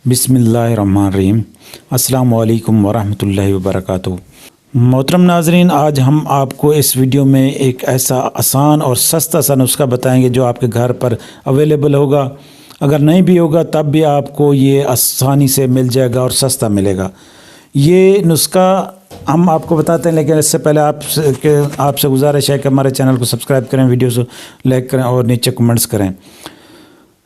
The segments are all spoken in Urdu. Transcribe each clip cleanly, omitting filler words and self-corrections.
بسم اللہ الرحمن الرحیم۔ السلام علیکم ورحمۃ اللہ وبرکاتہ۔ محترم ناظرین، آج ہم آپ کو اس ویڈیو میں ایک ایسا آسان اور سستا سا نسخہ بتائیں گے جو آپ کے گھر پر اویلیبل ہوگا۔ اگر نہیں بھی ہوگا تب بھی آپ کو یہ آسانی سے مل جائے گا اور سستا ملے گا۔ یہ نسخہ ہم آپ کو بتاتے ہیں، لیکن اس سے پہلے آپ سے گزارش ہے کہ ہمارے چینل کو سبسکرائب کریں، ویڈیو سے لائک کریں اور نیچے کمنٹس کریں۔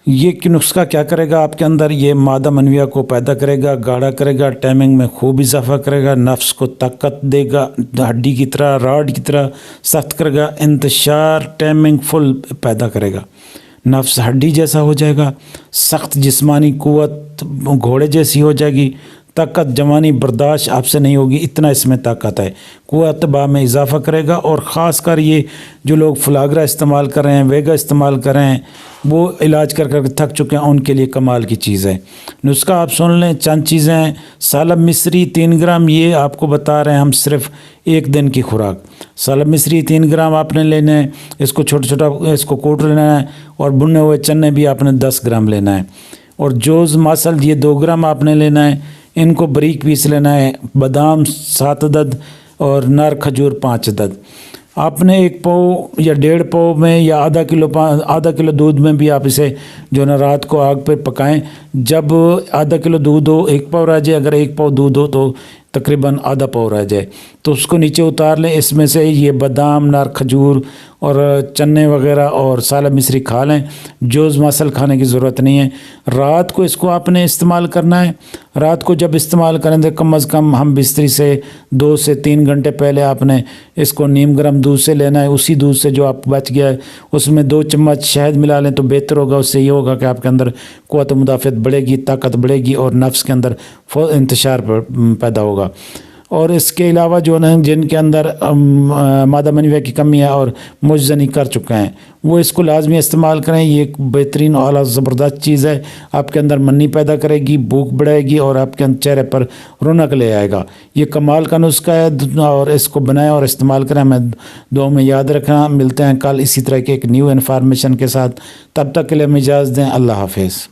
یہ نسخہ کیا کرے گا؟ آپ کے اندر یہ مادہ منویہ کو پیدا کرے گا، گاڑھا کرے گا، ٹائمنگ میں خوب اضافہ کرے گا، نفس کو طاقت دے گا، ہڈی کی طرح راڈ کی طرح سخت کرے گا، انتشار ٹائمنگ فل پیدا کرے گا، نفس ہڈی جیسا ہو جائے گا، سخت جسمانی قوت گھوڑے جیسی ہو جائے گی، طاقت جوانی برداشت آپ سے نہیں ہوگی، اتنا اس میں طاقت ہے، قوت با میں اضافہ کرے گا۔ اور خاص کر یہ جو لوگ فلاگرا استعمال کر رہے ہیں، ویگا استعمال کر رہے ہیں، وہ علاج کر کر تھک چکے ہیں، ان کے لیے کمال کی چیز ہے۔ نسخہ آپ سن لیں، چند چیزیں ہیں۔ سالب مصری 3 گرام، یہ آپ کو بتا رہے ہیں ہم صرف ایک دن کی خوراک۔ سالب مصری 3 گرام آپ نے لینا ہے، اس کو چھوٹا چھوٹا اس کو کوٹ لینا ہے، اور بھنے ہوئے چنے بھی آپ نے 10 گرام لینا ہے، اور جوز ماسل یہ 2 گرام آپ نے لینا ہے، ان کو باریک پیس لینا ہے، بادام 7 عدد اور نر کھجور 5 عدد۔ آپ نے 1 پاؤ یا 1.5 پاؤ میں یا آدھا کلو دودھ میں بھی آپ اسے جو نا رات کو آگ پہ پکائیں۔ جب آدھا کلو دودھ ہو 1 پاؤ رہ جائے، اگر 1 پاؤ دودھ ہو تو تقریباً آدھا پاؤ رہ جائے، تو اس کو نیچے اتار لیں۔ اس میں سے یہ بادام، نر کھجور اور چنے وغیرہ اور سالب مصری کھا لیں، جوز ماسل کھانے کی ضرورت نہیں ہے۔ رات کو اس کو آپ نے استعمال کرنا ہے۔ رات کو جب استعمال کریں تو کم از کم ہم بستری سے 2 سے 3 گھنٹے پہلے آپ نے اس کو نیم گرم دودھ سے لینا ہے۔ اسی دودھ سے جو آپ بچ گیا ہے اس میں 2 چمچ شہد ملا لیں تو بہتر ہوگا۔ اس سے یہ ہوگا کہ آپ کے اندر قوت مدافعت بڑھے گی، طاقت بڑھے گی، اور نفس کے اندر انتشار پیدا ہوگا۔ اور اس کے علاوہ جو ہے جن کے اندر مادہ منویہ کی کمی ہے اور مجزنی کر چکے ہیں، وہ اس کو لازمی استعمال کریں۔ یہ ایک بہترین اعلیٰ زبردست چیز ہے، آپ کے اندر منی پیدا کرے گی، بھوک بڑھائے گی، اور آپ کے چہرے پر رونق لے آئے گا۔ یہ کمال کا نسخہ ہے، اور اس کو بنائیں اور استعمال کریں۔ ہمیں دعاؤں میں یاد رکھنا۔ ملتے ہیں کل اسی طرح کے ایک نیو انفارمیشن کے ساتھ، تب تک کے لیے ہمیں اجازت دیں۔ اللہ حافظ۔